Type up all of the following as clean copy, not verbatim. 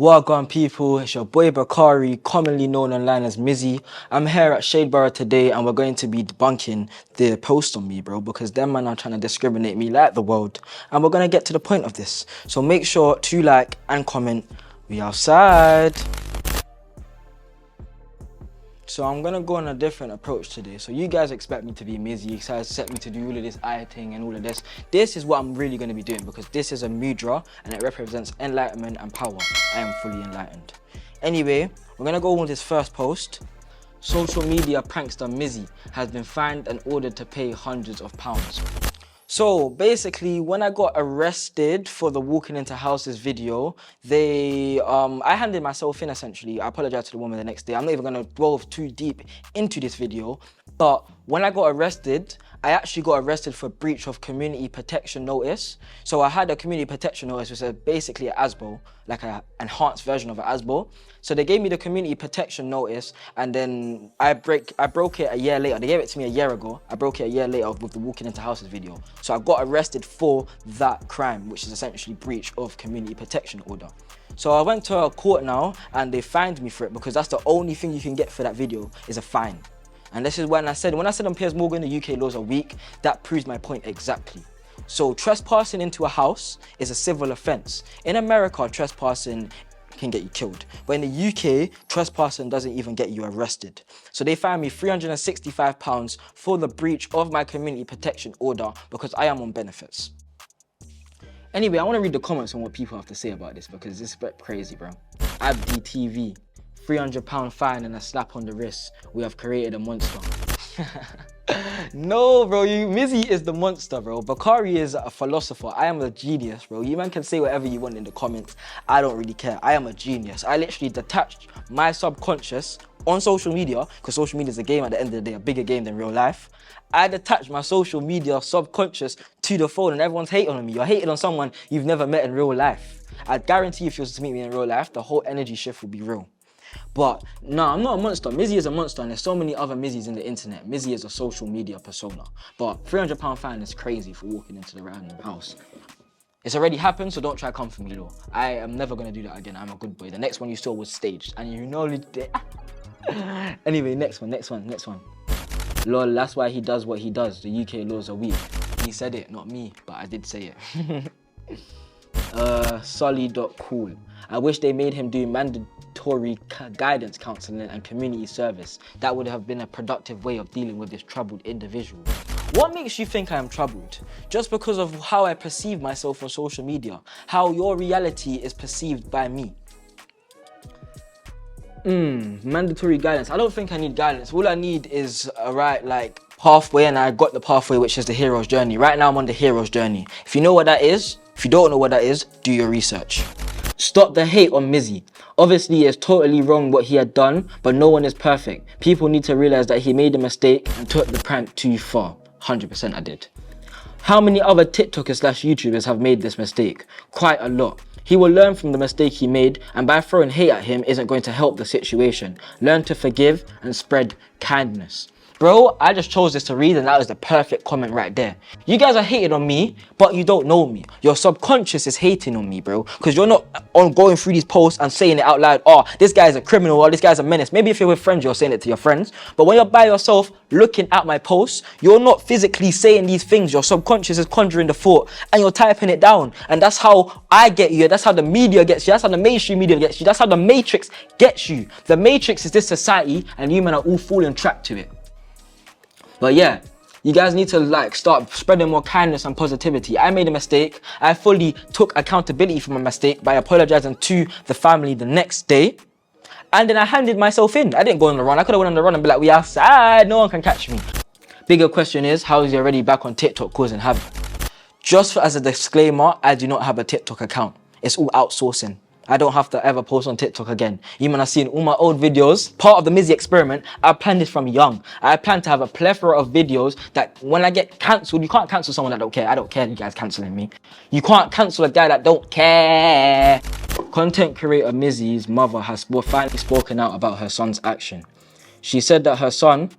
Welcome people, it's your boy Bakari, commonly known online as Mizzy. I'm here at Shadeborough today and we're going to be debunking the post on me, bro, because them man are trying to discriminate me like the world. And we're going to get to the point of this. So make sure to like and comment. We outside. So I'm going to go on a different approach today. So you guys expect me to be Mizzy, you guys expect me to do all of this eye thing and all of this. This is what I'm really going to be doing because this is a mudra and it represents enlightenment and power. I am fully enlightened. Anyway, we're going to go on with this first post. Social media prankster Mizzy has been fined and ordered to pay hundreds of pounds. So basically, when I got arrested for the walking into houses video, I handed myself in essentially. I apologized to the woman the next day. I'm not even gonna delve too deep into this video, but when I got arrested, I actually got arrested for breach of community protection notice. So I had a community protection notice, which is basically an ASBO, like an enhanced version of an ASBO. So they gave me the community protection notice, and then I broke it a year later. They gave it to me a year ago. I broke it a year later with the walking into houses video. So I got arrested for that crime, which is essentially breach of community protection order. So I went to a court now, and they fined me for it because that's the only thing you can get for that video is a fine. And this is when I said on Piers Morgan, the UK laws are weak, that proves my point exactly. So trespassing into a house is a civil offence. In America, trespassing can get you killed. But in the UK, trespassing doesn't even get you arrested. So they fined me £365 for the breach of my community protection order because I am on benefits. Anyway, I want to read the comments on what people have to say about this because it's a bit crazy, bro. Abdi TV. £300 fine and a slap on the wrist. We have created a monster. No, bro, Mizzy is the monster, bro. Bakari is a philosopher. I am a genius, bro. You man can say whatever you want in the comments. I don't really care. I am a genius. I literally detached my subconscious on social media, because social media is a game at the end of the day, a bigger game than real life. I detached my social media subconscious to the phone and everyone's hating on me. You're hating on someone you've never met in real life. I guarantee if you was to meet me in real life, the whole energy shift would be real. But no, I'm not a monster. Mizzy is a monster, and there's so many other Mizzys in the internet. Mizzy is a social media persona. But £300 fine is crazy for walking into the random house. It's already happened, so don't try to come for me, though. I am never gonna do that again. I'm a good boy. The next one you saw was staged, and you know it. Anyway, next one. Lol, that's why he does what he does. The UK laws are weak. He said it, not me, but I did say it. Solly.cool. I wish they made him do mandatory guidance counseling and community service. That would have been a productive way of dealing with this troubled individual. What makes you think I am troubled? Just because of how I perceive myself on social media, how your reality is perceived by me. Mandatory guidance. I don't think I need guidance. All I need is a pathway, and I got the pathway, which is the hero's journey. Right now I'm on the hero's journey. If you know what that is, if you don't know what that is, do your research. Stop the hate on Mizzy. Obviously, it's totally wrong what he had done, but no one is perfect. People need to realize that he made a mistake and took the prank too far. 100% I did. How many other TikTokers/YouTubers have made this mistake? Quite a lot. He will learn from the mistake he made, and by throwing hate at him isn't going to help the situation. Learn to forgive and spread kindness. Bro, I just chose this to read, and that was the perfect comment right there. You guys are hating on me, but you don't know me. Your subconscious is hating on me, bro, because you're not on going through these posts and saying it out loud. Oh, this guy's a criminal, or this guy's a menace. Maybe if you're with friends, you're saying it to your friends. But when you're by yourself looking at my posts, you're not physically saying these things. Your subconscious is conjuring the thought, and you're typing it down. And that's how I get you. That's how the media gets you. That's how the mainstream media gets you. That's how the Matrix gets you. The Matrix is this society, and you men are all falling trapped to it. But yeah, you guys need to start spreading more kindness and positivity. I made a mistake. I fully took accountability for my mistake by apologizing to the family the next day. And then I handed myself in. I didn't go on the run. I could have went on the run and be like, we outside, no one can catch me. Bigger question is, how is he already back on TikTok causing havoc? Just as a disclaimer, I do not have a TikTok account. It's all outsourcing. I don't have to ever post on TikTok again. You man have seen all my old videos. Part of the Mizzy experiment, I planned this from young. I plan to have a plethora of videos that when I get cancelled, you can't cancel someone that don't care. I don't care you guys cancelling me. You can't cancel a guy that don't care. Content creator Mizzy's mother has finally spoken out about her son's action. She said that her son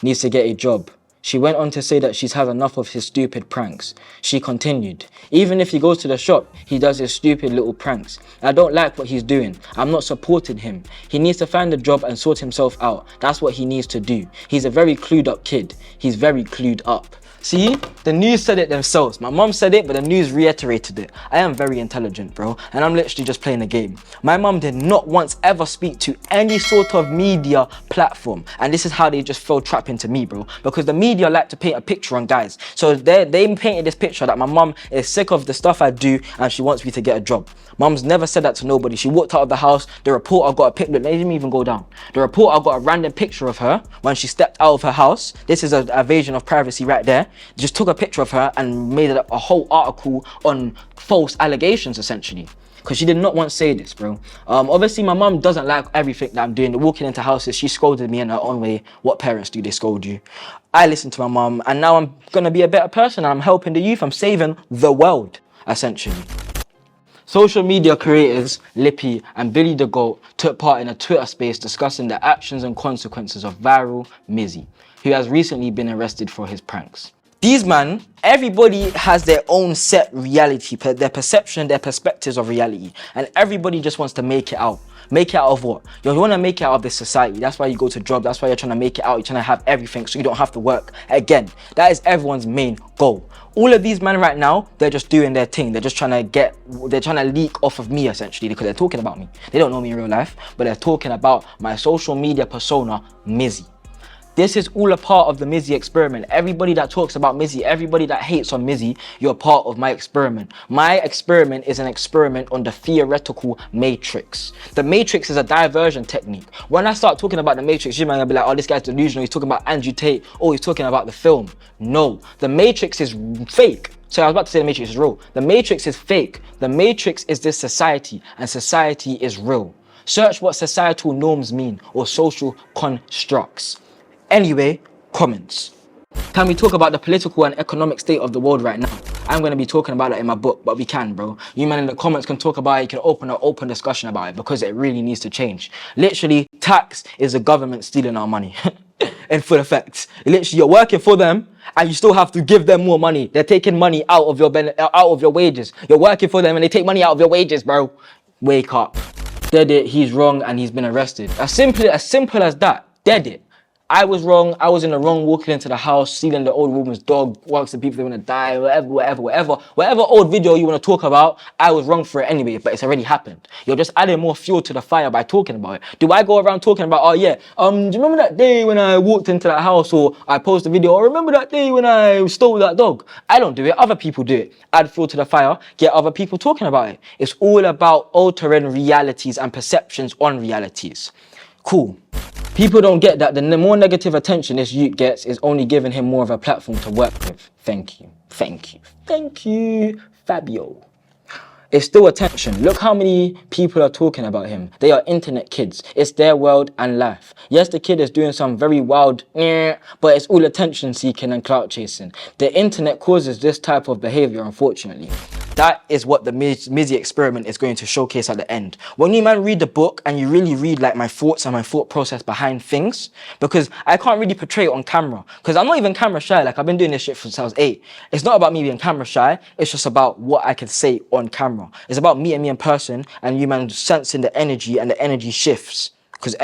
needs to get a job. She went on to say that she's had enough of his stupid pranks. She continued, even if he goes to the shop, he does his stupid little pranks. I don't like what he's doing. I'm not supporting him. He needs to find a job and sort himself out. That's what he needs to do. He's a very clued up kid. He's very clued up. See, the news said it themselves. My mom said it, but the news reiterated it. I am very intelligent, bro, and I'm literally just playing a game. My mom did not once ever speak to any sort of media platform, and this is how they just fell trap into me, bro, because the media like to paint a picture on guys. So they painted this picture that my mom is sick of the stuff I do and she wants me to get a job. Mom's never said that to nobody. She walked out of the house, the reporter got a picture, they didn't even go down. The reporter got a random picture of her when she stepped out of her house. This is an invasion of privacy right there. Just took a picture of her and made a whole article on false allegations, essentially. Because she did not once say this, bro. Obviously, my mom doesn't like everything that I'm doing. Walking into houses, she scolded me in her own way. What parents do? They scold you. I listen to my mom, and now I'm gonna be a better person, and I'm helping the youth. I'm saving the world, essentially. Social media creators Lippy and Billy the Goat took part in a Twitter space discussing the actions and consequences of viral Mizzy, who has recently been arrested for his pranks. These man, everybody has their own set reality, their perception, their perspectives of reality, and everybody just wants to make it out. Make it out of what? You want to make it out of this society. That's why you go to job. That's why you're trying to make it out. You're trying to have everything so you don't have to work again. That is everyone's main goal. All of these men right now, they're just doing their thing. They're just trying to leak off of me, essentially, because they're talking about me. They don't know me in real life, but they're talking about my social media persona, Mizzy. This is all a part of the Mizzy experiment. Everybody that talks about Mizzy, everybody that hates on Mizzy, you're part of my experiment. My experiment is an experiment on the theoretical matrix. The matrix is a diversion technique. When I start talking about the matrix, you might gonna be like, oh, this guy's delusional. He's talking about Andrew Tate. Oh, he's talking about the film. No, the matrix is fake. So I was about to say the matrix is real. The matrix is fake. The matrix is this society, and society is real. Search what societal norms mean or social constructs. Anyway, comments. Can we talk about the political and economic state of the world right now? I'm going to be talking about it in my book, but we can, bro. You man in the comments can talk about it. You can open an open discussion about it because it really needs to change. Literally, tax is the government stealing our money. In full effect. Literally, you're working for them and you still have to give them more money. They're taking money out of your wages. You're working for them and they take money out of your wages, bro. Wake up. Dead it. He's wrong and he's been arrested. As simple as that. Dead it. I was wrong. I was in the wrong walking into the house, stealing the old woman's dog, whilst the people they want to die, whatever old video you want to talk about, I was wrong for it anyway, but it's already happened. You're just adding more fuel to the fire by talking about it. Do I go around talking about, oh yeah, do you remember that day when I walked into that house or I posted a video, or remember that day when I stole that dog? I don't do it. Other people do it. Add fuel to the fire, get other people talking about it. It's all about altering realities and perceptions on realities. Cool. People don't get that the more negative attention this youth gets is only giving him more of a platform to work with. Thank you, Fabio. It's still attention. Look how many people are talking about him. They are internet kids. It's their world and life. Yes, the kid is doing some very wild, but it's all attention seeking and clout chasing. The internet causes this type of behavior, unfortunately. That is what the Mizzy experiment is going to showcase at the end. When you man read the book and you really read like my thoughts and my thought process behind things, because I can't really portray it on camera, because I'm not even camera shy. Like I've been doing this shit since I was 8. It's not about me being camera shy. It's just about what I can say on camera. It's about me in person and you man sensing the energy and the energy shifts. Because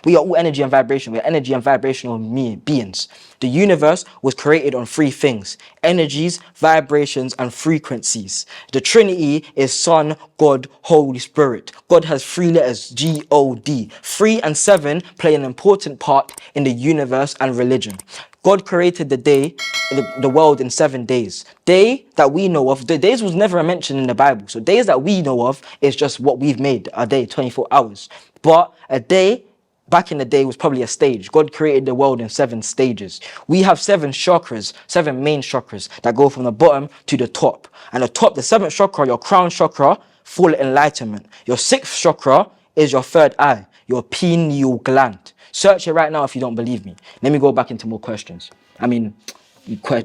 we are all energy and vibration. We're energy and vibrational beings. The universe was created on 3 things: energies, vibrations, and frequencies. The Trinity is Son, God, Holy Spirit. God has 3 letters, G-O-D. 3 and 7 play an important part in the universe and religion. God created the world in 7 days. Day that we know of, the days was never mentioned in the Bible. So days that we know of is just what we've made a day, 24 hours. But a day, back in the day, was probably a stage. God created the world in 7 stages. We have 7 chakras, 7 main chakras that go from the bottom to the top. And the top, the 7th chakra, your crown chakra, full enlightenment. Your 6th chakra is your 3rd eye, your pineal gland. Search it right now if you don't believe me. Let me go back into more questions. I mean,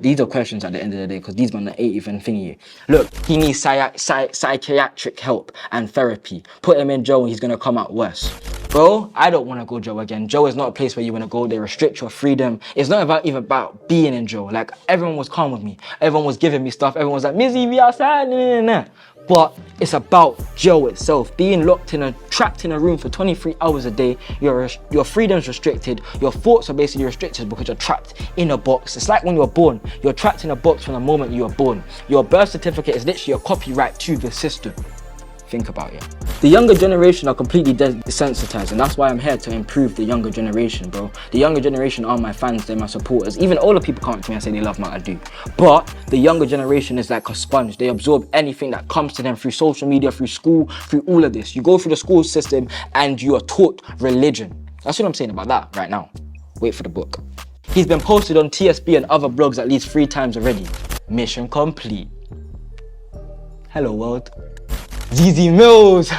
these are questions at the end of the day because these men ain't even thingy. Look, he needs psychiatric help and therapy. Put him in jail and he's going to come out worse. Bro, I don't want to go Joe again. Joe is not a place where you want to go. They restrict your freedom. It's not even about being in Joe. Like, everyone was calm with me. Everyone was giving me stuff. Everyone was like, Mizzy, we outside, nah, nah, nah. But it's about Joe itself. Being trapped in a room for 23 hours a day. Your freedom's restricted. Your thoughts are basically restricted because you're trapped in a box. It's like when you're born. You're trapped in a box from the moment you were born. Your birth certificate is literally a copyright to the system. Think about it. The younger generation are completely desensitized, and that's why I'm here to improve the younger generation, bro. The younger generation are my fans, they're my supporters. Even older people come up to me and say they love what I do. But the younger generation is like a sponge. They absorb anything that comes to them through social media, through school, through all of this. You go through the school system and you are taught religion. That's what I'm saying about that right now. Wait for the book. He's been posted on TSB and other blogs at least 3 times already. Mission complete. Hello world. Zeze Millz,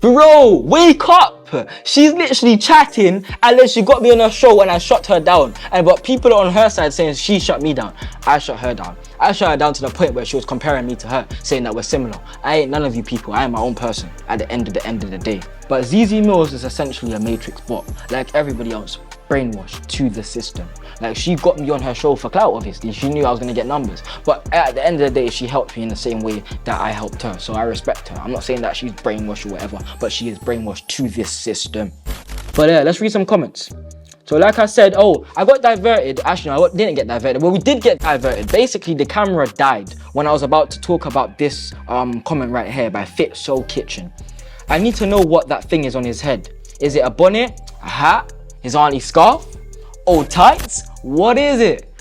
bro, wake up. She's literally chatting and then she got me on her show and I shut her down. But people are on her side saying she shut me down. I shut her down. I shut her down to the point where she was comparing me to her, saying that we're similar. I ain't none of you people. I am my own person at the end of the day. But Zeze Millz is essentially a Matrix bot, like everybody else, brainwashed to the system. Like, she got me on her show for clout, obviously. She knew I was gonna get numbers. But at the end of the day, she helped me in the same way that I helped her. So I respect her. I'm not saying that she's brainwashed or whatever, but she is brainwashed to this system. But yeah, let's read some comments. So like I said, I got diverted. Actually, no, I didn't get diverted. Well, we did get diverted. Basically, the camera died when I was about to talk about this comment right here by Fit Soul Kitchen. I need to know what that thing is on his head. Is it a bonnet? A hat? His auntie scarf? Old tights? What is it?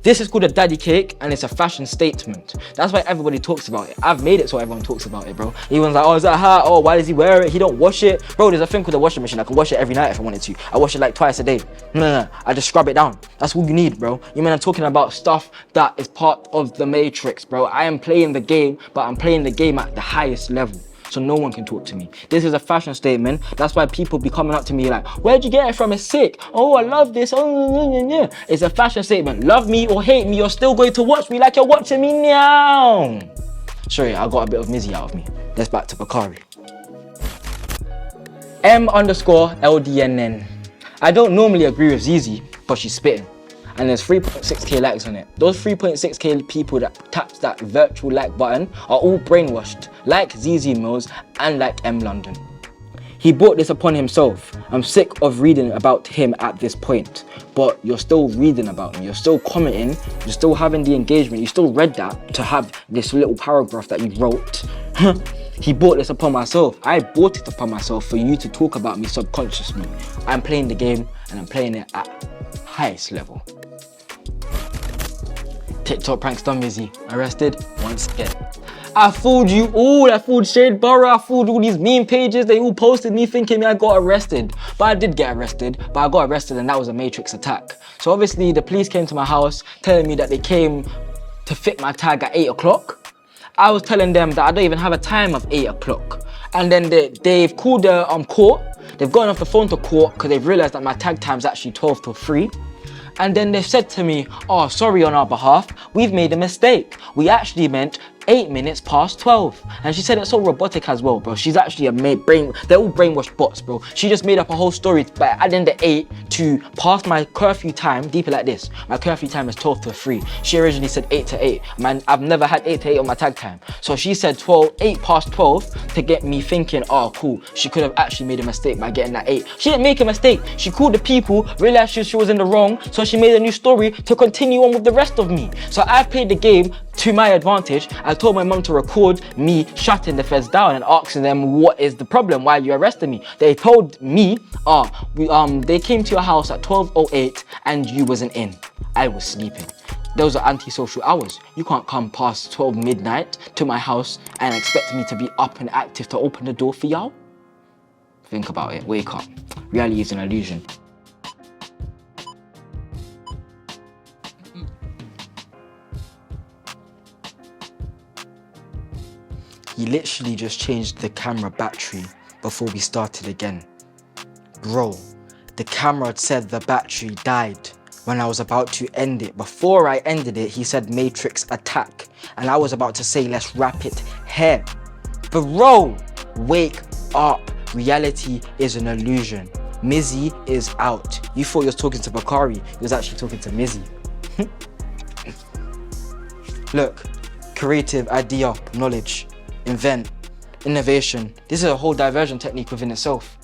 This is called a daddy cake and it's a fashion statement. That's why everybody talks about it. I've made it so everyone talks about it, bro. Everyone's like, oh, is that a hat? Oh, why does he wear it? He don't wash it. Bro, there's a thing called a washing machine. I can wash it every night if I wanted to. I wash it like twice a day. No. I just scrub it down. That's all you need, bro. You mean I'm talking about stuff that is part of the Matrix, bro. I am playing the game, but I'm playing the game at the highest level. So no one can talk to me. This is a fashion statement. That's why people be coming up to me like, where'd you get it from? It's sick. Oh, I love this. Oh, yeah. It's a fashion statement. Love me or hate me, you're still going to watch me like you're watching me now. Sorry, I got a bit of Mizzy out of me. Let's back to Bakari. M_LDNN. I don't normally agree with Zeze, but she's spitting. And there's 3.6k likes on it. Those 3.6k people that tapped that virtual like button are all brainwashed, like Zeze Millz and like M London. He brought this upon himself. I'm sick of reading about him at this point, but you're still reading about him, you're still commenting, you're still having the engagement, you still read that to have this little paragraph that you wrote. He brought this upon myself. I brought it upon myself for you to talk about me subconsciously. I'm playing the game and I'm playing it at highest level. TikTok prankster Mizzy arrested once again. I fooled you all. I fooled Shade Borough. I fooled all these meme pages. They all posted me thinking I got arrested. But I did get arrested. But I got arrested and that was a Matrix attack. So obviously the police came to my house telling me that they came to fit my tag at 8 o'clock. I was telling them that I don't even have a time of 8 o'clock. And then they've called the court. They've gone off the phone to court because they've realized that my tag time's actually 12 till 3. And then they've said to me, oh, sorry on our behalf, we've made a mistake. We actually meant 8 minutes past 12. And she said it's so robotic as well, bro. She's actually they're all brainwashed bots, bro. She just made up a whole story by adding the 8 to past my curfew time, deeper like this. My curfew time is 12 to 3. She originally said 8 to 8. Man, I've never had 8 to 8 on my tag time. So she said 8 past 12 to get me thinking, oh, cool. She could have actually made a mistake by getting that 8. She didn't make a mistake. She called the people, realized she was in the wrong, so she made a new story to continue on with the rest of me. So I played the game to my advantage. I told my mum to record me shutting the feds down and asking them what is the problem, why you arrested me. They told me, they came to your house at 12:08 and you wasn't in. I was sleeping. Those are anti-social hours. You can't come past 12 midnight to my house and expect me to be up and active to open the door for y'all. Think about it, wake up. Reality is an illusion. He literally just changed the camera battery before we started again. Bro, the camera had said the battery died when I was about to end it. Before I ended it, he said Matrix attack. And I was about to say, let's wrap it here. Bro, wake up. Reality is an illusion. Mizzy is out. You thought you was talking to Bakari, you was actually talking to Mizzy. Look, creative, idea, knowledge, invent, innovation. This is a whole diversion technique within itself.